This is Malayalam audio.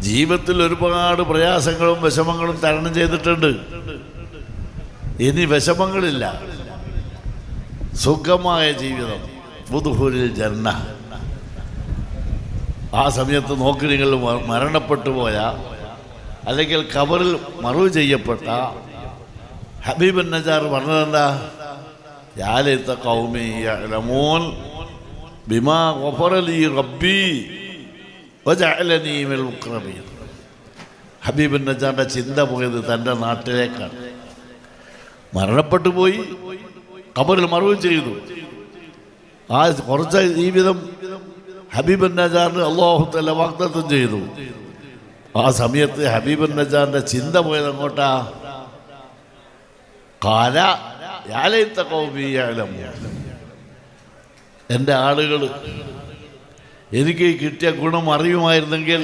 ജീവിതത്തിൽ ഒരുപാട് പ്രയാസങ്ങളും വിഷമങ്ങളും തരണം ചെയ്തിട്ടുണ്ട്. ഇനി വിഷമങ്ങളില്ല, സുഖമായ ജീവിതം. വുദുഖുലുൽ ജന്ന. ആ സമയത്ത് നോക്കി, നിങ്ങൾ മരണപ്പെട്ടു പോയ അല്ലെങ്കിൽ ഖബറിൽ മറവ് ചെയ്യപ്പെട്ട ഹബീബ് നജാർ പറഞ്ഞതെന്താ? യാ ലൈത ഖൗമി യഅലമൂൻ ബിമാ ഗഫറ ലി റബ്ബി വജഅലനി മിനൽ മുഖറബീൻ. ഹബീബ് നജാറിൻ്റെ ചിന്ത പോയത് തൻ്റെ നാട്ടിലേക്കാണ്. മരണപ്പെട്ടു പോയി, ഖബറിൽ മറവ് ചെയ്തു. ആ കുറച്ച് ജീവിതം ഹബീബ് നജാറിന് അല്ലാഹു തആല വാഗ്ദത്തം ചെയ്തു. ആ സമയത്ത് ഹബീബ് നജാറിൻ്റെ ചിന്ത പോയത് അങ്ങോട്ടാ? ഖാല യാ ലൈത ഖൗമി യഅലമൂൻ. എൻ്റെ ആളുകൾ എനിക്ക് കിട്ടിയ ഗുണം അറിയുമായിരുന്നെങ്കിൽ